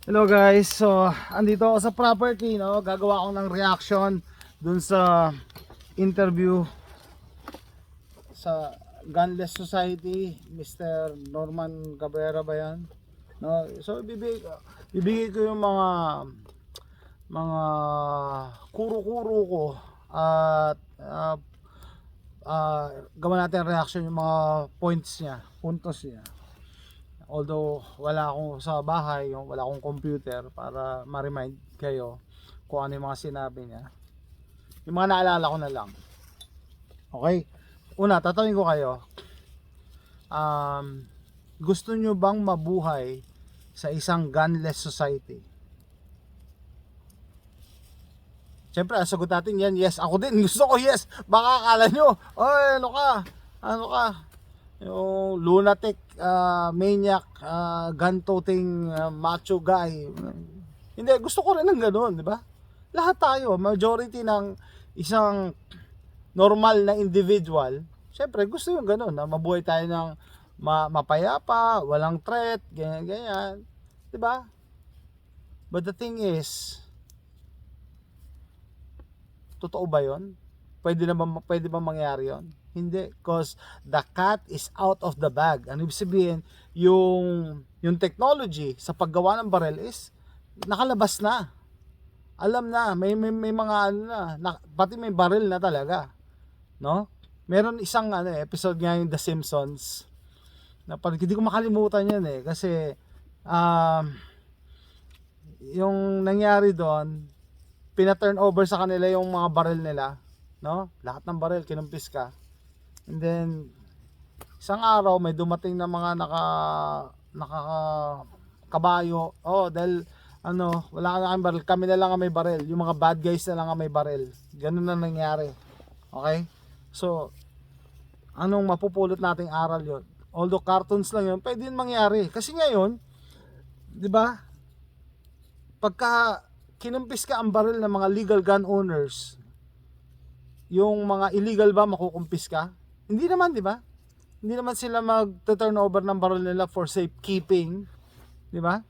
Hello guys, so andito ako sa property, no? Gagawa ako ng reaction dun sa interview sa Gunless Society, Mr. Norman Cabrera ba yan? No? So bibigay ko yung mga kuro-kuro ko at gawa natin reaction yung mga points niya, puntos niya. Although wala akong sa bahay, wala akong computer para ma-remind kayo kung ano yung mga sinabi niya. Yung mga naalala ko na lang. Okay? Una, tatanungin ko kayo. Gusto nyo bang mabuhay sa isang gunless society? Siyempre, ang sagot natin yan, yes. Ako din, gusto ko yes. Baka akala nyo, oy, ano ka, yung lunatic, maniac, gun-toting, macho guy. Hindi, gusto ko rin ng ganoon, di ba? Lahat tayo, majority ng isang normal na individual, syempre gusto yung ganoon, na mabuhay tayo ng mapayapa, walang threat, ganyan, ganyan. Di ba? But the thing is, totoo ba yon? Pwede ba mangyari yon? Hindi, because the cat is out of the bag. Ano ibig sabihin? Yung technology sa paggawa ng barel is nakalabas na. Alam na, may mga ano na, pati may barel na talaga, no? Meron isang episode nga yung The Simpsons na parang hindi ko makalimutan yan kasi yung nangyari doon, pina-turn over sa kanila yung mga barel nila, no? Lahat ng barel kinumpis ka. And then isang araw may dumating na mga naka kabayo. Oh, dahil wala ka na kami barel, kami na lang ang may barel. Yung mga bad guys na lang ang may barel. Ganun na nangyari. Okay? So, anong mapupulot nating aral yon? Although cartoons lang yun, pwede yun mangyari. Kasi ngayon, di ba? Pagka kinumpis ka ang baril ng mga legal gun owners, yung mga illegal ba makukumpis ka? Hindi naman, di ba? Hindi naman sila mag-turn over ng baril nila for safekeeping, di ba?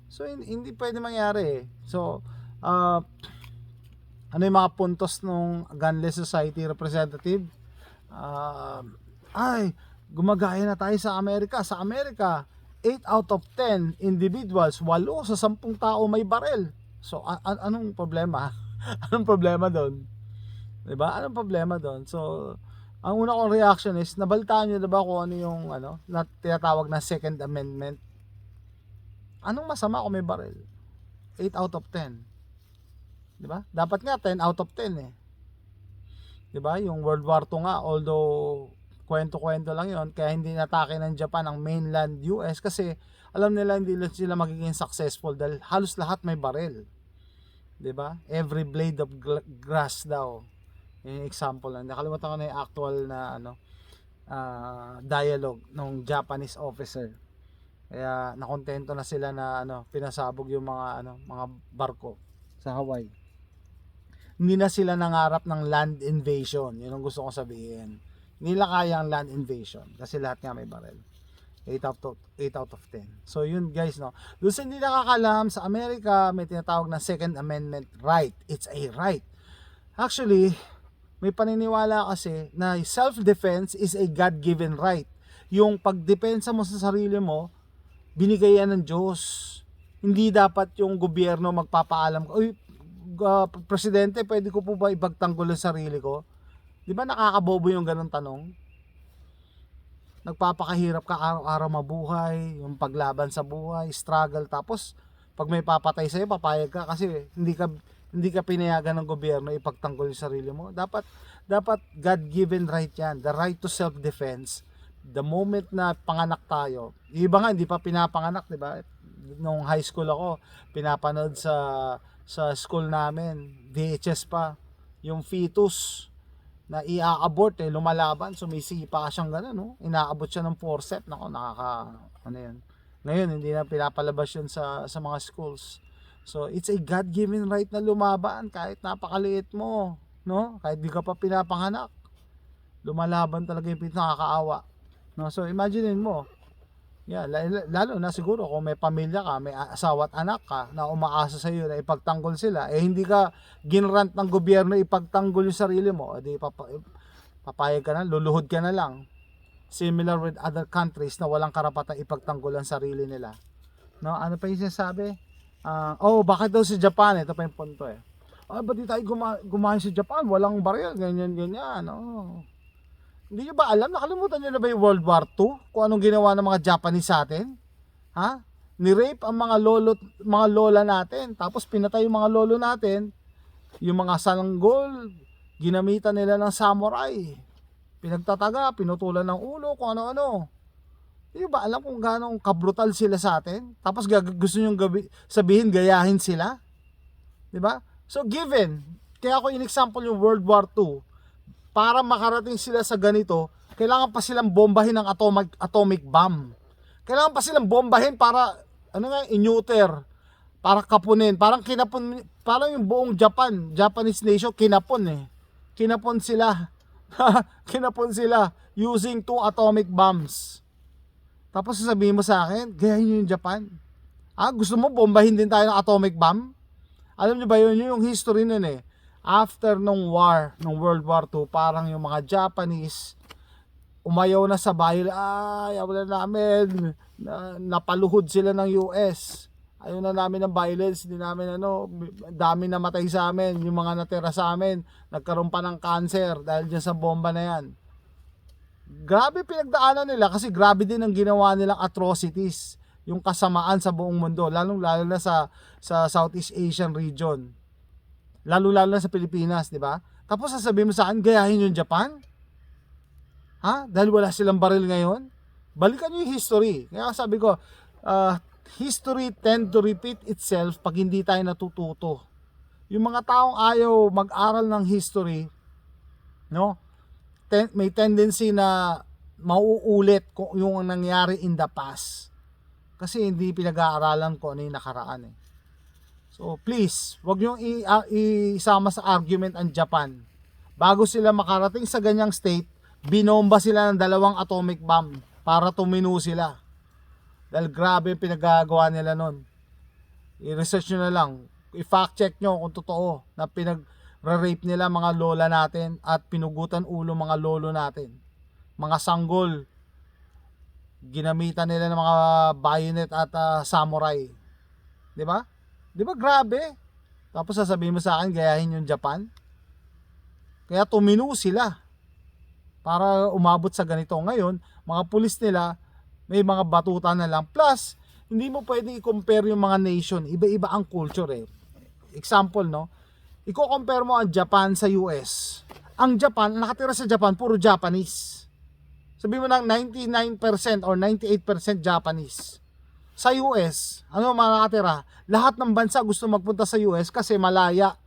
So hindi pwede mangyari. So ano yung mga puntos ng Gunless Society representative? Ay, gumagaya na tayo sa Amerika. Sa Amerika, 8 out of 10 individuals, 8 sa 10 tao may barel. So anong problema? Anong problema doon? 'Di ba? Anong problema doon? So, ang una kong reaction is, nabalitaan niyo 'di ba kung ano yung na tinatawag na Second Amendment? Anong masama kung may baril? 8 out of 10. 'Di ba? Dapat nga 10 out of 10 eh. 'Di ba? Yung World War II nga, although kwento-kwento lang 'yon, kaya hindi natake ng Japan ang mainland US kasi alam nila hindi sila magiging successful dahil halos lahat may baril. 'Di ba? Every blade of grass daw. Yung example lang. Nakalimutan ko na yung actual na dialogue ng Japanese officer. Kaya nakontento na sila na pinasabog yung mga barko sa Hawaii. Hindi na sila nangarap ng land invasion. Yun ang gusto kong sabihin. Hindi nila kaya ang land invasion kasi lahat nga may barel. 8 out of 10. So yun guys, no. Doon sa hindi nakakalam, sa Amerika may tinatawag na Second Amendment right. It's a right. Actually, may paniniwala kasi na self-defense is a God-given right. Yung pagdepensa mo sa sarili mo, binigay yan ng Diyos. Hindi dapat yung gobyerno magpapaalam, uy, presidente, pwede ko po ba ipagtanggol ang sarili ko? Di ba nakakabobo yung ganong tanong? Nagpapakahirap ka araw-araw mabuhay, yung paglaban sa buhay, struggle, tapos pag may papatay sa'yo, papayag ka kasi hindi ka pinayagan ng gobyerno ipagtanggol yung sarili mo. Dapat God-given right yan, the right to self-defense. The moment na panganak tayo, yung iba nga hindi pa pinapanganak, di ba? Nung high school ako, pinapanood sa school namin, VHS pa, yung fetus na i-abort lumalaban, sumisipa siyang gano'n, no? Inaabot siya ng forceps, nako, yan. Ngayon, hindi na pinapalabas yun sa mga schools. So, it's a God-given right na lumaban kahit napakaliit mo, no? Kahit di ka pa pinapanganak, lumalaban talaga yung nakakaawa. No? So, imaginein mo, Yeah, lalo na siguro kung may pamilya ka, may asawa at anak ka na umaasa sa iyo na ipagtanggol sila, eh hindi ka ginrant ng gobyerno ipagtanggol yung sarili mo, edi papayag ka na, luluhod ka na lang. Similar with other countries na walang karapatang ipagtanggol ang sarili nila. No, ano pa yung sinasabi? Bakit daw si Japan? Ito pa yung punto eh. Ba't di tayo gumahin sa Japan? Walang baril, ganyan. Hindi nyo ba alam? Nakalimutan nyo na ba yung World War II? Kung anong ginawa ng mga Japanese sa atin? Ha? Ni-rape ang mga lola natin. Tapos pinatay yung mga lolo natin. Yung mga sananggol, ginamitan nila ng samurai. Pinagtataga, pinutulan ng ulo, kung ano-ano. Hindi nyo ba alam kung gano'ng kabrutal sila sa atin? Tapos gusto nyo sabihin, gayahin sila? Diba? So given, kaya ako in-example yung World War II, para makarating sila sa ganito, kailangan pa silang bombahin ng atomic bomb. Kailangan pa silang bombahin para inuter, para kapunin, parang yung buong Japanese nation kinapon eh. Kinapon sila. Kinapon sila using 2 atomic bombs. Tapos sasabihin mo sa akin, gayahin nyo yung Japan. Gusto mo bombahin din tayo ng atomic bomb? Alam nyo ba yun yung history nun eh. After nung World War II, parang yung mga Japanese umayaw na sa bayan, wala namin, napaluhod sila ng US. Ayaw na namin ng violence, hindi namin dami na matay sa amin, yung mga natira sa amin, nagkaroon pa ng cancer dahil dyan sa bomba na yan. Grabe pinagdaanan nila kasi grabe din ang ginawa nilang atrocities, yung kasamaan sa buong mundo, lalo na sa Southeast Asian region. Lalo na sa Pilipinas, di ba? Tapos sasabihin mo sa akin, gayahin yung Japan? Dahil wala silang baril ngayon? Balikan nyo yung history. Kaya sabi ko, history tend to repeat itself pag hindi tayo natututo. Yung mga taong ayaw mag-aral ng history, no? May tendency na mauulit kung yung nangyari in the past. Kasi hindi pinag-aaralan ko ano yung nakaraan eh. So please, wag niyong isama sa argument ang Japan. Bago sila makarating sa ganyang state, binomba sila ng 2 atomic bomb para tumino sila. Dahil grabe yung pinagagawa nila nun. I-research nyo na lang. I-fact check nyo kung totoo na pinag-rape nila mga lola natin at pinugutan ulo mga lolo natin. Mga sanggol. Ginamitan nila ng mga bayonet at samurai. Di ba? Di ba grabe? Tapos sasabihin mo sa akin, gayahin yung Japan? Kaya tumino sila para umabot sa ganito. Ngayon, mga pulis nila, may mga batuta na lang. Plus, hindi mo pwede i-compare yung mga nation. Iba-iba ang culture eh. Example, no? I-compare mo ang Japan sa US. Ang Japan, nakatira sa Japan, puro Japanese. Sabihin mo ng 99% or 98% Japanese. Sa US, ano mga nakatira? Lahat ng bansa gusto magpunta sa US kasi malaya,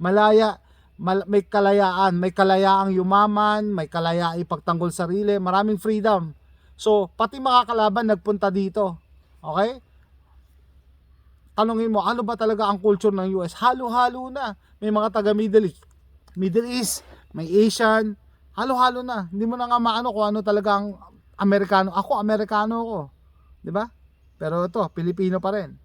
may kalayaan, may kalayaang yumaman, may kalayaang ipagtanggol sarili, maraming freedom. So, pati mga kalaban nagpunta dito. Okay? Tanungin mo, ano ba talaga ang culture ng US? Halo-halo na. May mga taga Middle East, may Asian, halo-halo na. Hindi mo na nga maano kung ano talaga ang Amerikano. Ako, Amerikano ako. 'Di ba? Pero ito, Pilipino pa rin.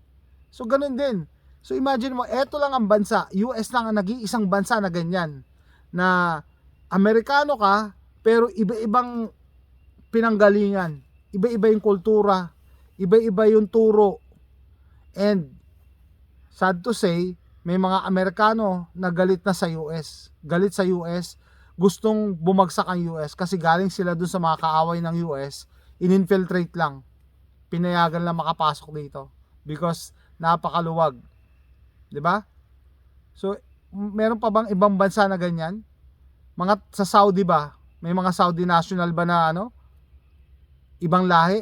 So, ganun din. So, imagine mo, eto lang ang bansa. US lang ang nag-iisang bansa na ganyan. Na Amerikano ka, pero iba-ibang pinanggalingan. Iba-iba yung kultura. Iba-iba yung turo. And, sad to say, may mga Amerikano na galit na sa US. Galit sa US. Gustong bumagsak ang US kasi galing sila dun sa mga kaaway ng US. In-infiltrate lang. Pinayagan lang makapasok dito because napakaluwag, 'di ba? So meron pa bang ibang bansa na ganyan? Mga sa Saudi ba? May mga Saudi national ba na ibang lahi,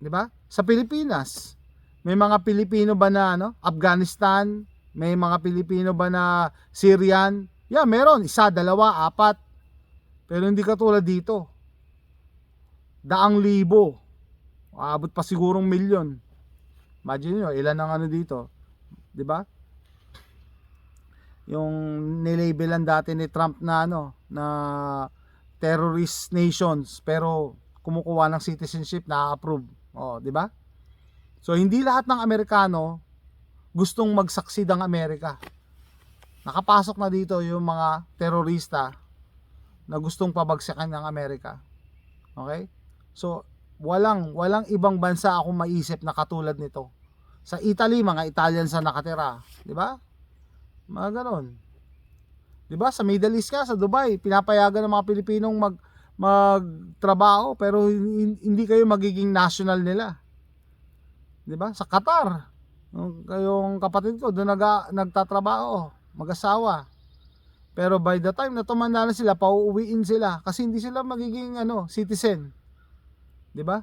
'di ba? Sa Pilipinas, may mga Pilipino ba na Afghanistan, may mga Pilipino ba na Syrian? Yeah, meron, 1, 2, 4. Pero hindi katulad dito. Daang libo. Aabot pa sigurong milyon. Imagine nyo, ilan ang dito. 'Di ba? Yung nilabelan dati ni Trump na na terrorist nations, pero kumukuha ng citizenship, na-approve. Oh, di ba? So hindi lahat ng Amerikano gustong magsaksid ang Amerika. Nakapasok na dito yung mga terorista na gustong pabagsakan ng Amerika. Okay? So walang ibang bansa akong maisip na katulad nito. Sa Italy, mga Italians na nakatira, di ba? Mga ganon. Di ba? Sa Middle East ka, sa Dubai, pinapayagan ng mga Pilipinong magtrabaho pero hindi kayo magiging national nila. Di ba? Sa Qatar, yung kapatid ko doon nagtatrabaho, mag-asawa. Pero by the time na tumanda na sila, pauuwiin sila kasi hindi sila magiging citizen. Di ba?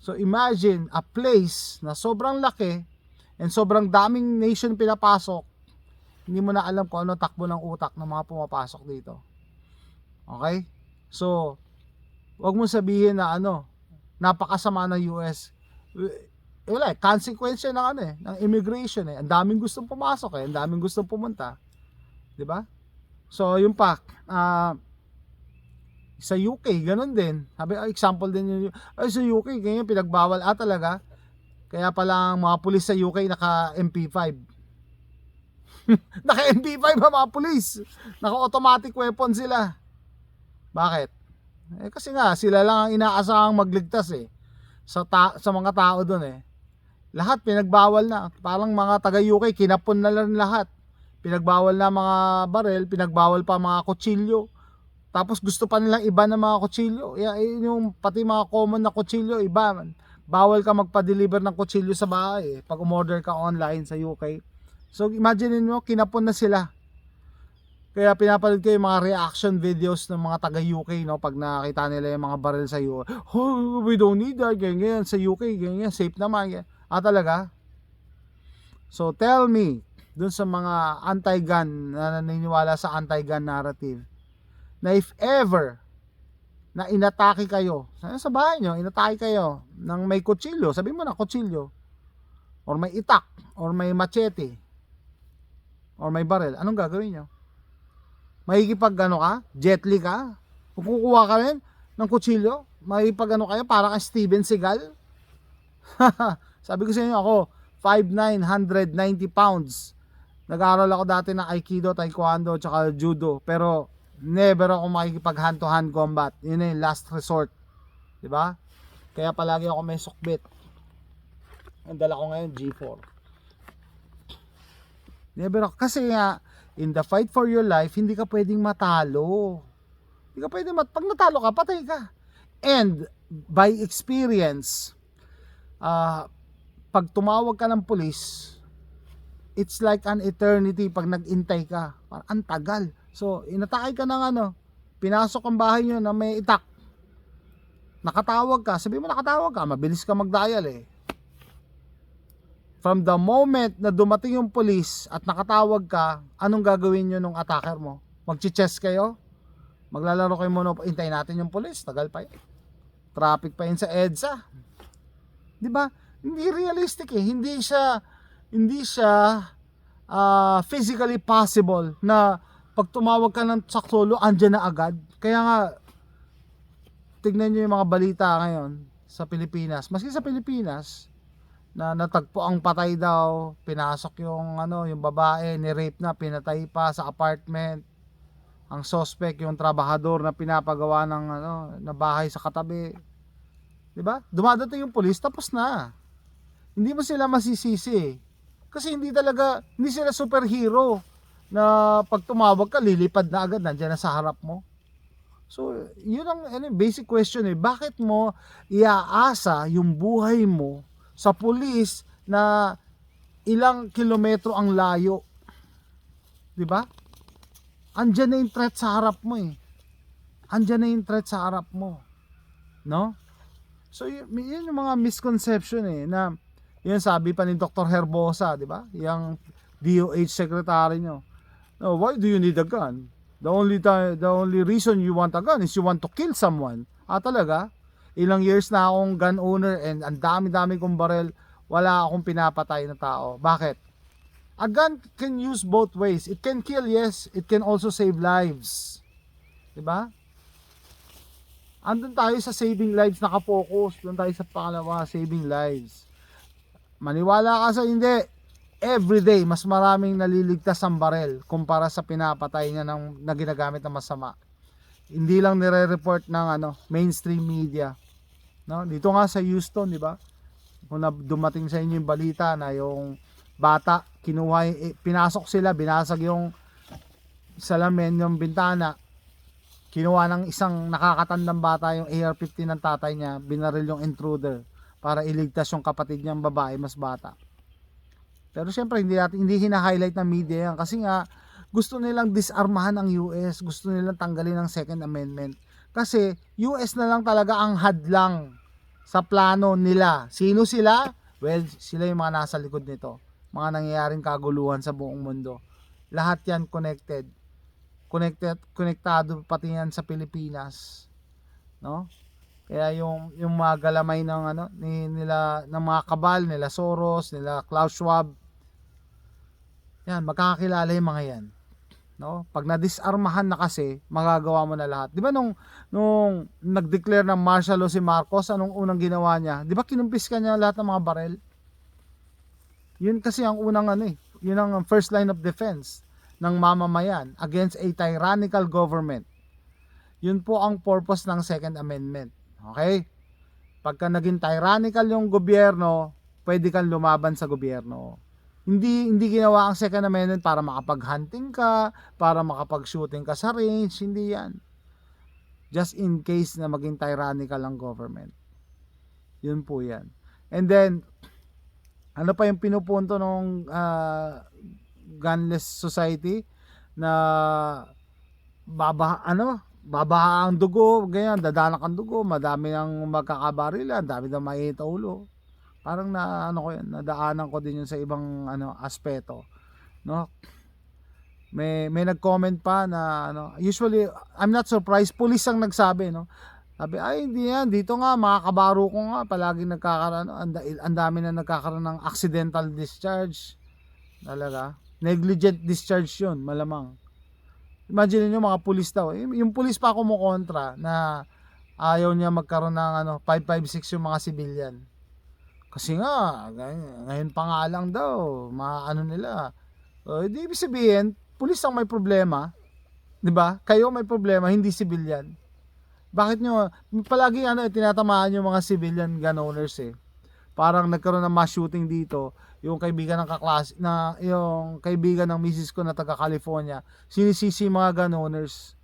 So imagine a place na sobrang laki and sobrang daming nation pinapasok, hindi mo na alam kung ano takbo ng utak ng mga pumapasok dito. Okay? So, wag mo sabihin na napakasama ng US. Wala, consequence ng ng immigration Ang daming gustong pumasok ang daming gustong pumunta. 'Di ba? So, yung pa sa UK, ganun din. Sabi, example din sa UK, ganyan pinagbawal talaga. Kaya pala mga pulis sa UK naka MP5. Naka MP5 ang mga pulis. Naka automatic weapon sila. Bakit? Kasi nga sila lang ang inaasahang magligtas sa mga tao doon Lahat pinagbawal na. Parang mga taga UK kinapon na lang lahat. Pinagbawal na mga barel, pinagbawal pa mga kutsilyo. Tapos gusto pa nilang iba ng mga kutsilyo. Yung pati mga common na kutsilyo, iba. Bawal ka magpa-deliver ng kutsilyo sa bahay pag umorder ka online sa UK. So imagine niyo, kinapon na sila. Kaya pinapanood ko yung mga reaction videos ng mga taga UK pag nakita nila yung mga baril sa UK. Oh, we don't need that. Ganyan sa UK, ganyan safe naman. Talaga? So tell me, dun sa mga anti-gun na naniniwala sa anti-gun narrative, na if ever na inatake kayo sa bahay nyo, inatake kayo ng may kutsilyo, sabihin mo na kutsilyo, or may itak, or may machete, or may baril, anong gagawin nyo? Makikipag ka? Jet Li ka? Kukuha ka rin ng kutsilyo? Makikipag kayo para kang Steven Seagal? Sabi ko sa inyo, ako 5'9", 190 pounds. Nag-aaral ako dati ng Aikido, Taekwondo, tsaka Judo, pero never ako makikipag hand to hand combat. Yun yung last resort. 'Di ba? Kaya palagi ako may sukbit. Ang dala ko ngayon G4. Never ako. Kasi nga, in the fight for your life, hindi ka pwedeng matalo. Hindi ka pwedeng pag natalo ka, patay ka. And by experience, pag tumawag ka ng pulis, it's like an eternity pag nag-intay ka. Parang ang tagal. So, inatake ka ng pinasok ang bahay nyo na may itak. Nakatawag ka. Sabi mo nakatawag ka, mabilis ka mag-dial From the moment na dumating yung police at nakatawag ka, anong gagawin nyo nung attacker mo? Magchi-chess kayo? Maglalaro kayo muna, hintayin natin yung police, tagal pa Traffic pa yun sa EDSA. 'Di ba? Hindi realistic Hindi siya physically possible na pag tumawag ka ng saksolo, andyan na agad. Kaya nga, tignan nyo yung mga balita ngayon sa Pilipinas. Maski sa Pilipinas, na natagpo ang patay daw, pinasok yung babae, ni-rape na, pinatay pa sa apartment. Ang suspect, yung trabahador na pinapagawa ng na bahay sa katabi. 'Di ba? Dumadating yung pulis, tapos na. Hindi mo sila masisisi. Kasi hindi sila superhero na pag tumawag ka, lilipad na agad, nandiyan na sa harap mo. So, yun ang basic question Bakit mo iaasa yung buhay mo sa pulis na ilang kilometro ang layo? 'Di ba? Andiyan na yung threat sa harap mo Andiyan na yung threat sa harap mo. No? So, yun yung mga misconception na yun sabi pa ni Dr. Herbosa, 'di ba? Yung DOH secretary nyo. No, why do you need a gun? The only reason you want a gun is you want to kill someone. Talaga? Ilang years na akong gun owner and ang dami-dami kong barel, wala akong pinapatay na tao. Bakit? A gun can use both ways. It can kill, yes. It can also save lives. 'Di ba? andun tayo sa saving lives, nakapokus. Doon tayo sa pangalawa, saving lives. Maniwala ka sa hindi, everyday mas maraming naliligtas ang barel kumpara sa pinapatay niya na ginagamit ng masama. Hindi lang nire-report ng mainstream media. No? Dito nga sa Houston, di ba? Kung dumating sa inyo yung balita na yung bata, kinuha, pinasok sila, binasag yung salamin, yung bintana, kinuha ng isang nakakatandang bata yung AR-15 ng tatay niya, binaril yung intruder para iligtas yung kapatid niyang babae mas bata. Pero syempre hindi hina-highlight ng media yan kasi nga gusto nilang disarmahan ang US, gusto nilang tanggalin ang Second Amendment. Kasi US na lang talaga ang hadlang sa plano nila. Sino sila? Well, sila yung mga nasa likod nito. Mga nangyayaring kaguluhan sa buong mundo. Lahat yan konektado pati yan sa Pilipinas, no? Kaya yung mga galamay ng nila ng mga kabal nila Soros, nila Klaus Schwab, yan magkakakilala yung mga yan, no? Pag na-disarmahan na kasi magagawa mo na lahat. Di ba nung nag-declare ng martial law si Marcos, anong unang ginawa niya? Di ba kinumpis ka niya lahat ng mga barel? Yun kasi ang unang yun ang first line of defense ng mamamayan against a tyrannical government. Yun po ang purpose ng Second Amendment. Okay? Pagka naging tyrannical yung gobyerno, pwede kang lumaban sa gobyerno. Hindi ginawa ang Second Amendment para makapag-hunting ka, para makapag-shooting ka sa range, hindi yan. Just in case na maging tyrannical ang government. Yun po yan. And then, ano pa yung pinupunto ng gunless society na babaha ang dugo, ganyan, dadanak ang dugo, madami ang magkakabarilan, dami na maiit ulo. Parang nadaanan ko din yun sa ibang aspeto, no? May nag-comment pa na usually I'm not surprised, police ang nagsabi, no? Sabi, ay hindi yan, dito nga mga kabaro ko nga palagi nagkakaroon, ang dami na nagkakaroon ng accidental discharge. Talaga, negligent discharge yun, malamang. Imagine nyo mga pulis daw, yung pulis pa kumukontra na ayaw niya magkaroon ng 556 yung mga civilian. Kasi nga, ngayon pa nga lang daw, nila. Di ibig sabihin, pulis ang may problema, di ba? Kayo may problema, hindi civilian. Bakit nyo, palagi tinatamaan yung mga civilian gun owners Parang nagkaroon ng mass shooting dito, yung kaibigan ng yung kaibigan ng misis ko na taga California, sinisisi mga gun owners.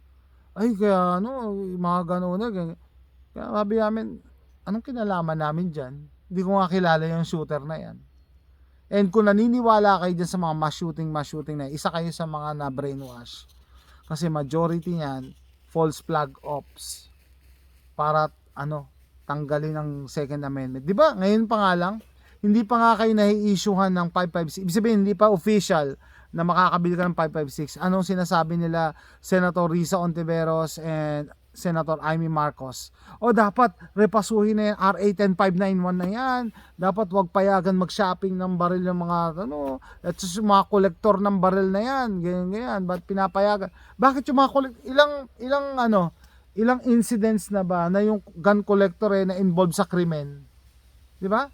Ay, kaya mga gun owner, kaya sabi namin, anong kinalaman namin dyan? Hindi ko nga kilala yung shooter na yan. And kung naniniwala kayo dyan sa mga mass shooting na, isa kayo sa mga na brainwash. Kasi majority niyan, false flag ops. Para tanggalin ang Second Amendment. Di ba? Ngayon pa nga lang, hindi pa nga kayo nahi-issuehan ng 556. Ibig sabihin, hindi pa official na makakabili ka ng 556. Anong sinasabi nila Senator Risa Ontiveros and Senator Amy Marcos? O dapat repasuhin na yan, RA 10591 na yan. Dapat wag payagan mag-shopping ng baril ng mga at yung mga kolektor ng baril na yan. Ganyan. Ba't pinapayagan? Bakit yung mga ilang incidents na ba na yung gun collector na involved sa krimen? Di ba?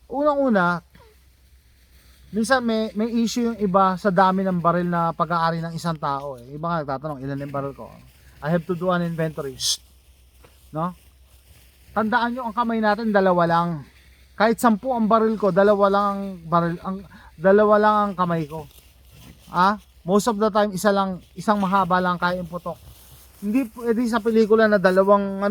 Unang-una, minsan may issue yung iba sa dami ng baril na pag-aari ng isang tao. Iba nga nagtatanong, ilan yung baril ko? I have to do an inventory. Shh! No? Tandaan nyo, ang kamay natin, dalawa lang. Kahit 10 ang baril ko, dalawa lang ang kamay ko. Most of the time, isang mahaba lang kaya yung putok. Hindi pwede sa pelikula na dalawang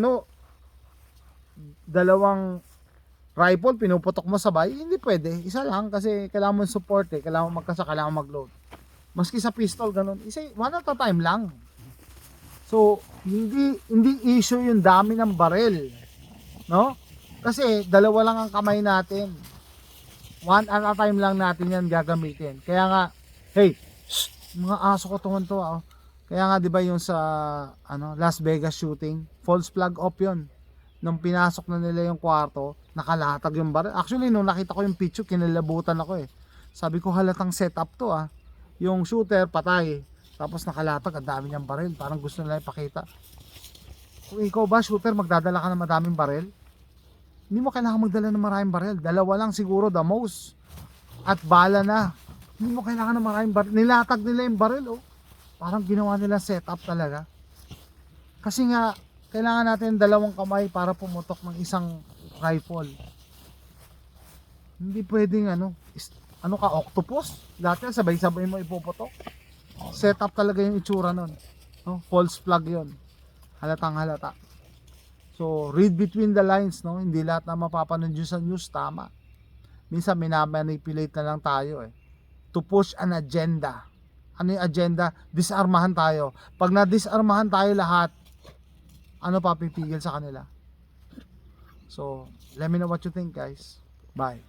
rifle pinuputok mo sabay. Hindi pwede, isa lang kasi kailangan mo support kailangan mo kailangan mag-load. Maski sa pistol ganun, one at a time lang. So hindi issue yung dami ng baril, no? Kasi dalawa lang ang kamay natin, one at a time lang natin yan gagamitin. Kaya nga, hey, mga aso ko tuwan-tuwa. Kaya nga 'di ba yung sa Las Vegas shooting, false flag op 'yon. Nung pinasok na nila yung kwarto, nakalatag yung baril. Actually nung nakita ko yung picture, kinalabutan ako Sabi ko halatang setup to Yung shooter patay, tapos nakalatag, ang dami niyang baril, parang gusto nila ipakita. Kung ikaw ba, shooter, magdadala ka ng madaming baril, hindi mo kailangan magdala ng maraming baril. Dalawa lang siguro, the most. At bala na. Hindi mo kailangan ng maraming baril. Nilatag nila yung baril, oh. Parang ginawa nila setup talaga. Kasi nga, kailangan natin dalawang kamay para pumutok ng isang rifle. Hindi pwedeng ano ka, octopus? Dati sabay-sabay mo ipuputok. Setup talaga yung itsura nun. No? False flag yon. Halatang halata. So, read between the lines, no? Hindi lahat na mapapanood nyo sa news tama. Minsan minamanipulate na lang tayo to push an agenda. Ano yung agenda? Disarmahan tayo. Pag na-disarmahan tayo lahat, ano papipigil sa kanila? So, let me know what you think, guys. Bye.